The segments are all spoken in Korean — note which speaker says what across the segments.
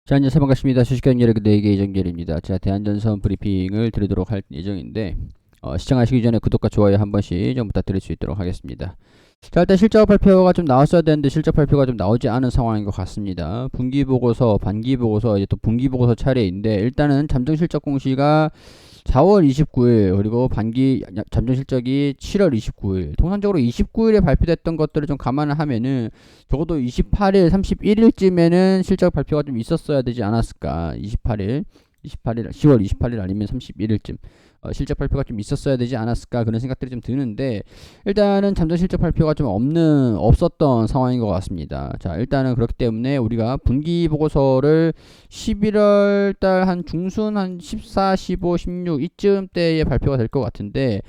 Speaker 1: 자, 안녕하세요. 반갑습니다. 주식경 여러분, 내게 이정결입니다. 자, 대한전선 브리핑을 드리도록 할 예정인데, 시청하시기 전에 구독과 좋아요 한 번씩 좀 부탁드릴 수 있도록 하겠습니다. 자, 일단 실적 발표가 좀 나왔어야 되는데, 실적 발표가 좀 나오지 않은 상황인 것 같습니다. 분기 보고서, 반기 보고서, 이제 또 분기 보고서 차례인데, 일단은 잠정 실적 공시가 4월 29일, 그리고 반기 잠정 실적이 7월 29일. 통상적으로 29일에 발표됐던 것들을 좀 감안을 하면은 적어도 28일, 31일쯤에는 실적 발표가 좀 있었어야 되지 않았을까. 28일, 10월 28일 아니면 31일쯤. 실적 발표가 좀 있었어야 되지 않았을까 그런 생각들이 좀 드는데, 일단은 잠정 실적 발표가 좀 없었던 상황인 것 같습니다. 자, 일단은 그렇기 때문에 우리가 분기 보고서를 11월 달 한 중순 한 14, 15, 16 이쯤 때에 발표가 될 것 같은데,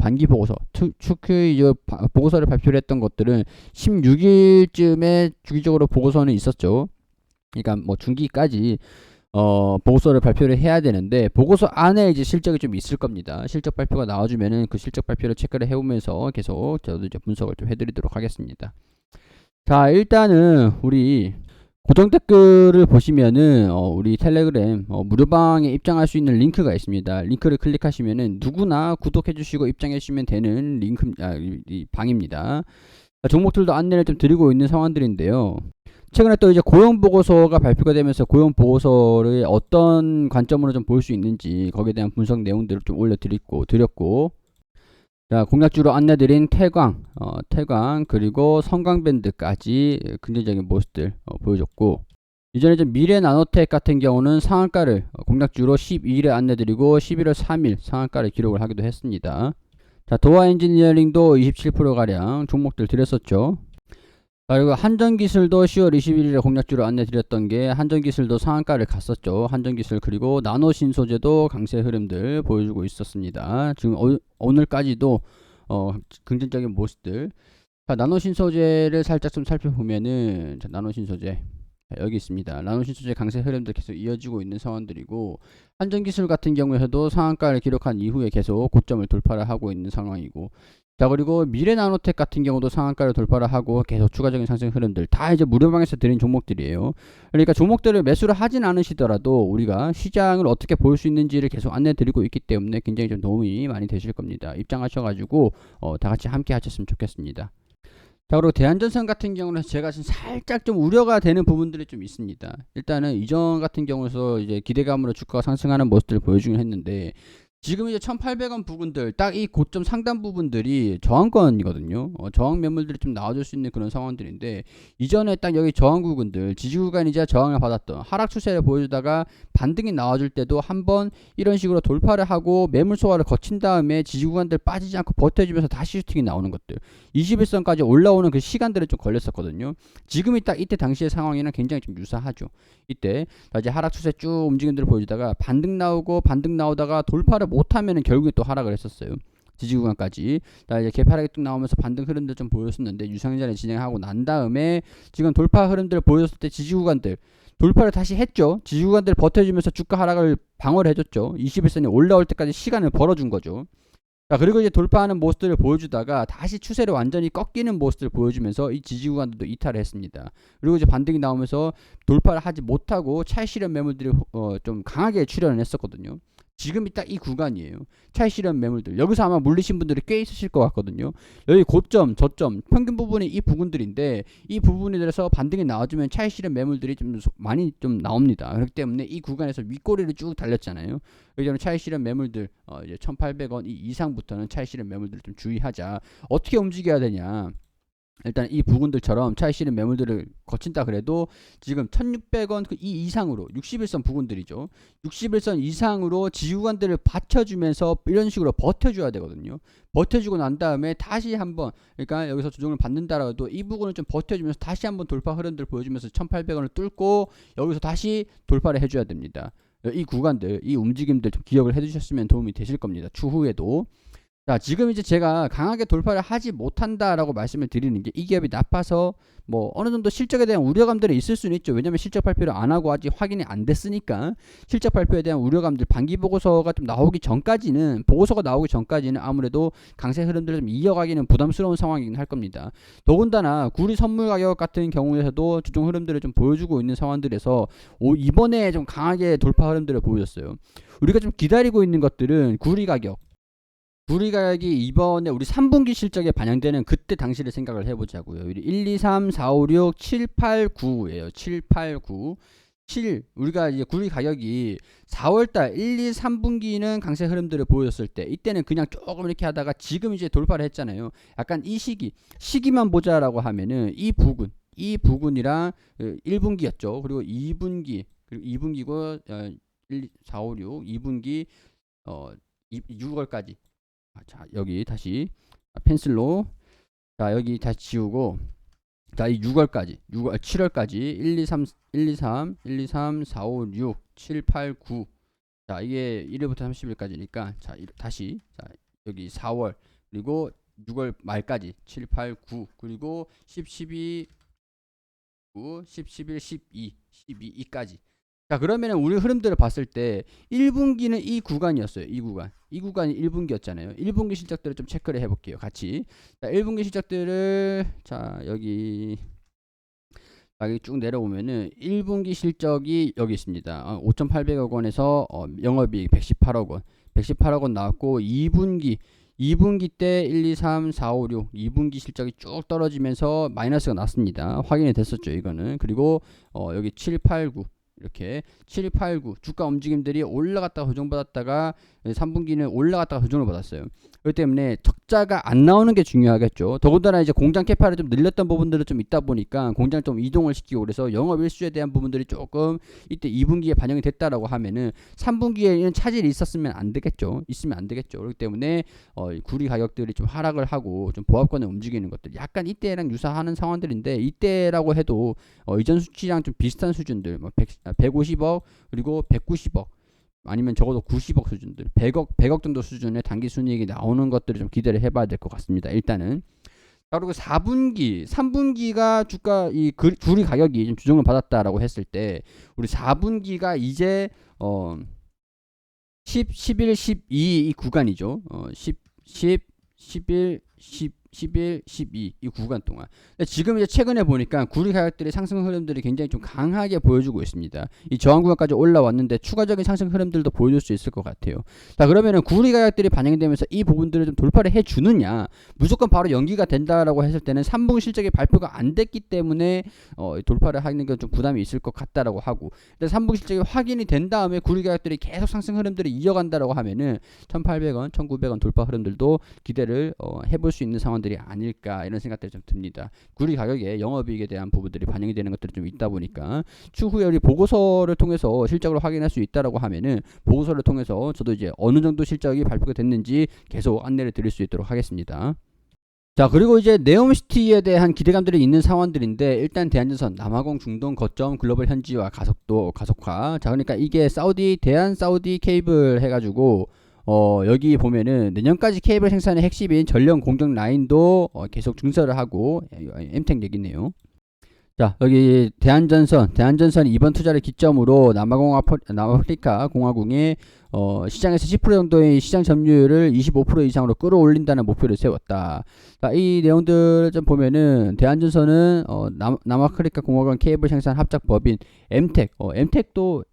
Speaker 1: 반기 보고서 특히 보고서를 발표를 했던 것들은 16일쯤에 주기적으로 보고서는 있었죠. 그러니까 뭐 중기까지 보고서를 발표를 해야 되는데, 보고서 안에 이제 실적이 좀 있을 겁니다. 실적 발표가 나와주면은 그 실적 발표를 체크를 해보면서 계속 저도 이제 분석을 좀 해드리도록 하겠습니다. 자, 일단은 우리 고정 댓글을 보시면은 우리 텔레그램 무료방에 입장할 수 있는 링크가 있습니다. 링크를 클릭하시면은 누구나 구독해주시고 입장해주시면 되는 이 방입니다. 종목들도 안내를 좀 드리고 있는 상황들인데요. 최근에 또 이제 고용 보고서가 발표가 되면서 고용 보고서를 어떤 관점으로 좀 볼 수 있는지 거기에 대한 분석 내용들을 좀 드렸고, 자, 공략주로 안내드린 태광 그리고 성광밴드까지 긍정적인 모습들 보여줬고, 이전에 이제 미래 나노텍 같은 경우는 상한가를 공략주로 12일에 안내드리고 11월 3일 상한가를 기록을 하기도 했습니다. 자, 도화 엔지니어링도 27%가량 종목들 드렸었죠. 그리고 한전기술도 10월 21일에 공략주로 안내드렸던 게 한전기술도 상한가를 갔었죠. 한전기술 그리고 나노신소재도 강세 흐름들 보여주고 있었습니다. 지금 오늘까지도 긍정적인 모습들. 자, 나노신소재를 살짝 좀 살펴보면은, 자, 나노신소재 여기 있습니다. 나노신소재 강세 흐름들 계속 이어지고 있는 상황들이고, 한전기술 같은 경우에도 상한가를 기록한 이후에 계속 고점을 돌파를 하고 있는 상황이고, 자, 그리고 미래나노텍 같은 경우도 상한가를 돌파를 하고 계속 추가적인 상승 흐름들 다 이제 무료방에서 드린 종목들이에요. 그러니까 종목들을 매수를 하진 않으시더라도 우리가 시장을 어떻게 볼 수 있는지를 계속 안내 드리고 있기 때문에 굉장히 좀 도움이 많이 되실 겁니다. 입장하셔가지고 다 같이 함께 하셨으면 좋겠습니다. 자, 그리고 대한전선 같은 경우는 제가 지금 살짝 좀 우려가 되는 부분들이 좀 있습니다. 일단은 이전 같은 경우에서 이제 기대감으로 주가가 상승하는 모습들을 보여주긴 했는데, 지금 이제 1800원 부분들 딱 이 고점 상단 부분들이 저항권이거든요. 저항 매물들이 좀 나와줄 수 있는 그런 상황들인데, 이전에 딱 여기 저항 구간들 지지 구간이자 저항을 받았던 하락 추세를 보여주다가 반등이 나와줄 때도 한번 이런 식으로 돌파를 하고 매물 소화를 거친 다음에 지지 구간들 빠지지 않고 버텨주면서 다시 슈팅이 나오는 것들, 21선까지 올라오는 그 시간들이 좀 걸렸었거든요. 지금이 딱 이때 당시의 상황이랑 굉장히 좀 유사하죠. 이때 이제 하락 추세 쭉 움직임들을 보여주다가 반등 나오다가 돌파를 못하면 결국에 또 하락을 했었어요. 지지 구간까지. 자, 이제 개파락이 뚝 나오면서 반등 흐름들 좀 보였었는데, 유상전에 진행하고 난 다음에 지금 돌파 흐름들을 보였을 때 지지 구간들 돌파를 다시 했죠. 지지 구간들 버텨주면서 주가 하락을 방어를 해줬죠. 21선이 올라올 때까지 시간을 벌어준 거죠. 자, 그리고 이제 돌파하는 모습들을 보여주다가 다시 추세를 완전히 꺾이는 모습들을 보여주면서 이 지지 구간들도 이탈을 했습니다. 그리고 이제 반등이 나오면서 돌파를 하지 못하고 차익 실현 매물들이 좀 강하게 출현을 했었거든요. 지금이 딱 이 구간이에요. 차익 실현 매물들. 여기서 아마 물리신 분들이 꽤 있으실 것 같거든요. 여기 고점, 저점, 평균 부분이 이 부분들인데, 이 부분들에서 반등이 나와주면 차익 실현 매물들이 좀 많이 좀 나옵니다. 그렇기 때문에 이 구간에서 윗꼬리를 쭉 달렸잖아요. 여기는 차익 실현 매물들 이제 1,800원 이상부터는 차익 실현 매물들 좀 주의하자. 어떻게 움직여야 되냐? 일단 이 부분들처럼 차익 실현 매물들을 거친다 그래도 지금 1600원 이 이상으로 61선 부분들이죠. 61선 이상으로 지구간들을 받쳐주면서 이런 식으로 버텨줘야 되거든요. 버텨주고 난 다음에 다시 한번, 그러니까 여기서 조정을 받는다라도 이 부분을 좀 버텨주면서 다시 한번 돌파 흐름들을 보여주면서 1800원을 뚫고 여기서 다시 돌파를 해줘야 됩니다. 이 구간들, 이 움직임들 좀 기억을 해두셨으면 도움이 되실 겁니다. 추후에도. 자, 지금 이제 제가 강하게 돌파를 하지 못한다라고 말씀을 드리는 게 이 기업이 나빠서 뭐 어느 정도 실적에 대한 우려감들이 있을 수는 있죠. 왜냐면 실적 발표를 안 하고 아직 확인이 안 됐으니까 실적 발표에 대한 우려감들, 반기 보고서가 좀 나오기 전까지는, 보고서가 나오기 전까지는 아무래도 강세 흐름들을 좀 이어가기는 부담스러운 상황이긴 할 겁니다. 더군다나 구리 선물 가격 같은 경우에서도 주종 흐름들을 좀 보여주고 있는 상황들에서 이번에 좀 강하게 돌파 흐름들을 보여줬어요. 우리가 좀 기다리고 있는 것들은 구리 가격이 이번에 우리 3분기 실적에 반영되는 그때 당시를 생각을 해보자고요. 1, 2, 3, 4, 5, 6, 7, 8, 9예요. 7, 8, 9. 7, 우리가 이제 구리 가격이 4월달 1, 2, 3분기는 강세 흐름들을 보였을 때, 이때는 그냥 조금 이렇게 하다가 지금 이제 돌파를 했잖아요. 약간 이 시기만 보자라고 하면은 이 부근이랑 1분기였죠. 그리고 2분기, 그리고 2분기고 1, 4, 5, 6, 2분기 6월까지. 자, 여기 다시 펜슬로, 자, 여기 다시 지우고, 자, 이 6월까지, 7월까지 1, 2, 3, 1, 2, 3, 1, 2, 3, 4, 5, 6, 7, 8, 9. 자, 이게 1일부터 30일까지니까, 자, 다시, 자, 여기 4월, 그리고 6월 말까지 7, 8, 9, 그리고 10, 12, 9, 10, 11, 12, 12까지. 자, 그러면은 우리 흐름들을 봤을 때 1분기는 이 구간이었어요. 이 구간이 1분기였잖아요. 1분기 실적들을 좀 체크를 해볼게요. 같이. 자, 1분기 실적들을, 자, 여기 쭉 내려오면은 1분기 실적이 여기 있습니다. 5,800억 원에서 영업이익 118억 원. 118억 원 나왔고, 2분기 때 1, 2, 3, 4, 5, 6 2분기 실적이 쭉 떨어지면서 마이너스가 났습니다. 확인이 됐었죠, 이거는. 그리고 여기 7, 8, 9 이렇게 7, 8, 9 주가 움직임들이 올라갔다가 조정받았다가 3분기는 올라갔다가 조정을 받았어요. 그렇기 때문에 적자가 안 나오는 게 중요하겠죠. 더군다나 이제 공장 캐파를 좀 늘렸던 부분들은 좀 있다 보니까 공장 좀 이동을 시키고, 그래서 영업 일수에 대한 부분들이 조금 이때 2분기에 반영이 됐다라고 하면은 3분기에는 차질이 있으면 안 되겠죠. 그렇기 때문에 구리 가격들이 좀 하락을 하고 좀 보합권에 움직이는 것들, 약간 이때랑 유사하는 상황들인데, 이때라고 해도 이전 수치랑 좀 비슷한 수준들, 뭐 150억 그리고 190억 아니면 적어도 90억 수준들, 100억 정도 수준의 단기 순이익이 나오는 것들을 좀 기대를 해봐야 될 것 같습니다. 일단은. 자, 그리고 3분기가 주가 이 구리 가격이 좀 조정을 받았다라고 했을 때, 우리 4분기가 이제 10, 11, 12 이 구간이죠. 10, 11, 11, 12 이 구간 동안. 지금 이제 최근에 보니까 구리 가격들의 상승 흐름들이 굉장히 좀 강하게 보여주고 있습니다. 이 저항 구간까지 올라왔는데 추가적인 상승 흐름들도 보여줄 수 있을 것 같아요. 자, 그러면은 구리 가격들이 반영되면서 이 부분들을 좀 돌파를 해주느냐, 무조건 바로 연기가 된다라고 했을 때는 3분기 실적이 발표가 안 됐기 때문에 돌파를 하는 게 좀 부담이 있을 것 같다라고 하고, 3분기 실적이 확인이 된 다음에 구리 가격들이 계속 상승 흐름들을 이어간다라고 하면은 1,800원, 1,900원 돌파 흐름들도 기대를 해볼 수 있는 상황들 아닐까, 이런 생각들이 좀 듭니다. 구리 가격에 영업이익에 대한 부분들이 반영이 되는 것들이 좀 있다 보니까 추후에 우리 보고서를 통해서 실적을 확인할 수 있다라고 하면은 보고서를 통해서 저도 이제 어느 정도 실적이 발표가 됐는지 계속 안내를 드릴 수 있도록 하겠습니다. 자, 그리고 이제 네옴시티에 대한 기대감들이 있는 상황들인데, 일단 대한전선, 남아공, 중동, 거점, 글로벌 현지화, 가속도, 가속화. 자, 그러니까 이게 대한 사우디 케이블 해가지고 여기 보면은 내년까지 케이블 생산의 핵심인 전력 공정 라인도 계속 증설을 하고, 엠텍 얘기네요. 자, 여기 대한전선 이번 투자를 기점으로 남아프리카 공화국의 시장에서 10% 정도의 시장 점유율을 25% 이상으로 끌어올린다는 목표를 세웠다. 자, 이 내용들을 좀 보면은 대한전선은 남아프리카 공화국 케이블 생산 합작 법인 엠텍이 또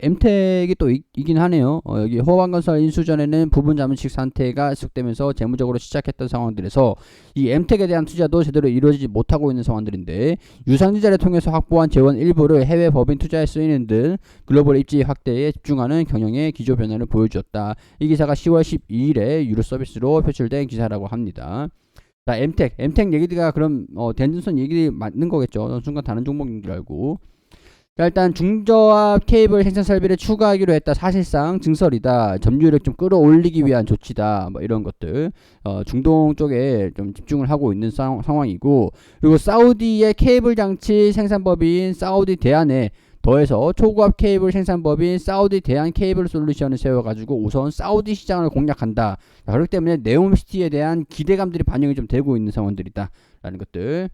Speaker 1: 있긴 하네요. 여기 호환건설 인수 전에는 부분 자문식 상태가 지속되면서 재무적으로 시작했던 상황들에서 이 엠텍에 대한 투자도 제대로 이루어지지 못하고 있는 상황들인데, 유상증자를 통해서 확보한 재원 일부를 해외 법인 투자에 쓰이는 등 글로벌 입지 확대에 집중하는 경영의 기조 변화를 보여주었다. 이 기사가 10월 12일에 유료 서비스로 표출된 기사라고 합니다. 자, 엠텍 얘기가 그럼 대한전선 얘기 맞는 거겠죠. 순간 다른 종목인 줄 알고. 자, 일단 중저압 케이블 생산 설비를 추가하기로 했다. 사실상 증설이다. 점유율을 좀 끌어올리기 위한 조치다. 뭐 이런 것들. 중동 쪽에 좀 집중을 하고 있는 상황이고, 그리고 사우디의 케이블 장치 생산법인 사우디 대한의 더해서 초고압 케이블 생산법인 사우디 대한 케이블 솔루션을 세워가지고 우선 사우디 시장을 공략한다. 자, 그렇기 때문에 네옴시티에 대한 기대감들이 반영이 좀 되고 있는 상황들이다라는 것들.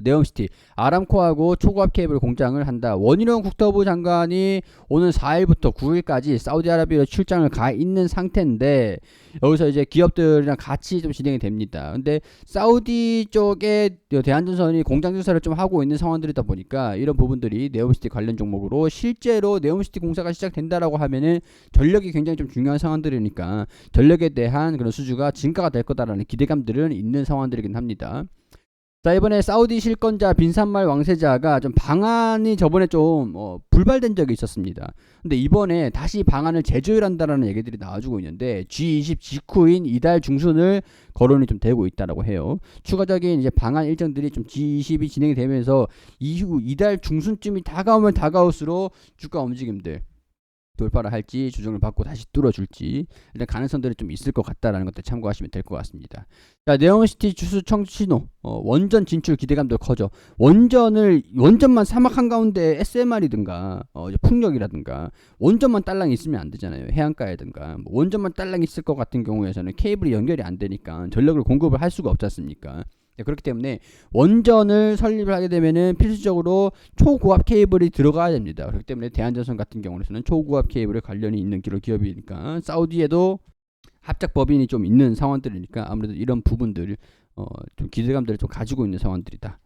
Speaker 1: 네옴시티 아람코하고 초고압 케이블 공장을 한다. 원희룡 국토부 장관이 오늘 4일부터 9일까지 사우디아라비아로 출장을 가 있는 상태인데 여기서 이제 기업들이랑 같이 좀 진행이 됩니다. 근데 사우디 쪽에 대한전선이 공장 증설을 좀 하고 있는 상황들이다 보니까 이런 부분들이 네옴시티 관련 종목으로 실제로 네옴시티 공사가 시작된다라고 하면은 전력이 굉장히 좀 중요한 상황들이니까 전력에 대한 그런 수주가 증가가 될 거다라는 기대감들은 있는 상황들이긴 합니다. 자, 이번에 사우디 실권자 빈산말 왕세자가 좀 방안이 저번에 좀 불발된 적이 있었습니다. 근데 이번에 다시 방안을 재조율한다라는 얘기들이 나와주고 있는데 G20 직후인 이달 중순을 거론이 좀 되고 있다라고 해요. 추가적인 이제 방안 일정들이 좀 G20이 진행이 되면서 이후 이달 중순쯤이 다가오면 다가올수록 주가 움직임들 돌파를 할지 조정을 받고 다시 뚫어줄지 일단 가능성들이 좀 있을 것 같다라는 것들 참고하시면 될 것 같습니다. 자, 네옴시티 주수 청신호 원전 진출 기대감도 커져. 원전만 사막 한가운데 SMR이든가 풍력이라든가 원전만 딸랑 있으면 안 되잖아요. 해안가에든가 원전만 딸랑 있을 것 같은 경우에서는 케이블이 연결이 안 되니까 전력을 공급을 할 수가 없지 않습니까? 그렇기 때문에 원전을 설립을 하게 되면은 필수적으로 초고압 케이블이 들어가야 됩니다. 그렇기 때문에 대한전선 같은 경우에는 초고압 케이블에 관련이 있는 기업이니까 사우디에도 합작 법인이 좀 있는 상황들이니까 아무래도 이런 부분들 좀 기대감들을 좀 가지고 있는 상황들이다.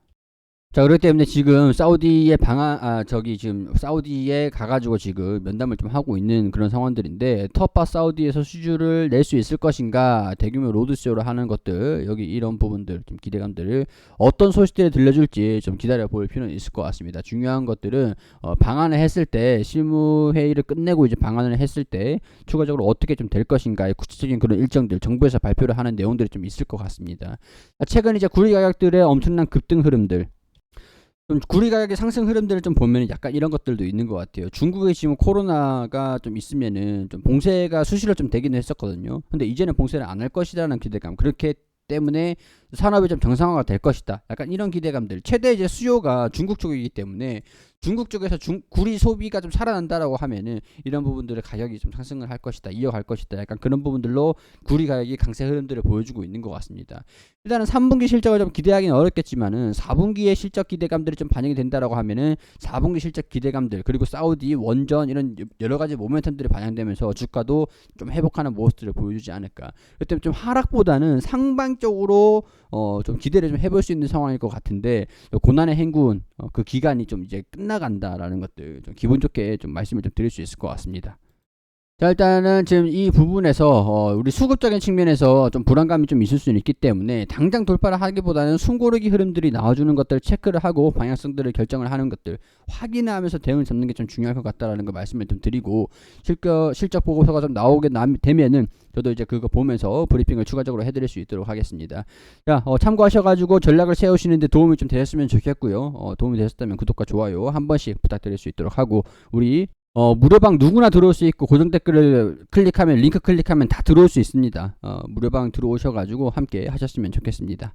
Speaker 1: 자, 그렇기 때문에 지금 사우디의 지금 사우디에 가가지고 지금 면담을 좀 하고 있는 그런 상황들인데 터파 사우디에서 수주를 낼 수 있을 것인가, 대규모 로드쇼를 하는 것들, 여기 이런 부분들 좀 기대감들을 어떤 소식들이 들려줄지 좀 기다려 볼 필요는 있을 것 같습니다. 중요한 것들은 방안을 했을 때 실무회의를 끝내고 이제 방안을 했을 때 추가적으로 어떻게 좀 될 것인가의 구체적인 그런 일정들 정부에서 발표를 하는 내용들이 좀 있을 것 같습니다. 최근 이제 구리 가격들의 엄청난 급등 흐름들, 좀 구리 가격의 상승 흐름들을 좀 보면 약간 이런 것들도 있는 것 같아요. 중국에 지금 코로나가 좀 있으면은 좀 봉쇄가 수시로 좀 되기는 했었거든요. 근데 이제는 봉쇄를 안 할 것이라는 기대감. 그렇게 때문에 산업이 좀 정상화가 될 것이다. 약간 이런 기대감들. 최대 이제 수요가 중국 쪽이기 때문에 중국 쪽에서 구리 소비가 좀 살아난다라고 하면은 이런 부분들의 가격이 좀 상승을 할 것이다, 이어갈 것이다. 약간 그런 부분들로 구리 가격이 강세 흐름들을 보여주고 있는 것 같습니다. 일단은 3분기 실적을 좀 기대하기는 어렵겠지만은 4분기의 실적 기대감들이 좀 반영이 된다라고 하면은 4분기 실적 기대감들 그리고 사우디 원전 이런 여러 가지 모멘텀들이 반영되면서 주가도 좀 회복하는 모습들을 보여주지 않을까. 그때 좀 하락보다는 상방적으로 좀 기대를 좀 해볼 수 있는 상황일 것 같은데 고난의 행군 그 기간이 좀 이제 끝나간다라는 것들 좀 기분 좋게 좀 말씀을 좀 드릴 수 있을 것 같습니다. 자, 일단은 지금 이 부분에서 우리 수급적인 측면에서 좀 불안감이 좀 있을 수는 있기 때문에 당장 돌파를 하기보다는 숨고르기 흐름들이 나와주는 것들 체크를 하고 방향성들을 결정을 하는 것들 확인하면서 대응을 잡는 게 좀 중요할 것 같다라는 거 말씀을 좀 드리고 실적 보고서가 좀 나오게 되면은 저도 이제 그거 보면서 브리핑을 추가적으로 해드릴 수 있도록 하겠습니다. 자, 참고하셔가지고 전략을 세우시는데 도움이 좀 되셨으면 좋겠고요. 도움이 되셨다면 구독과 좋아요 한 번씩 부탁드릴 수 있도록 하고 우리 무료방 누구나 들어올 수 있고 고정 댓글을 클릭하면 링크 클릭하면 다 들어올 수 있습니다. 무료방 들어오셔가지고 함께 하셨으면 좋겠습니다.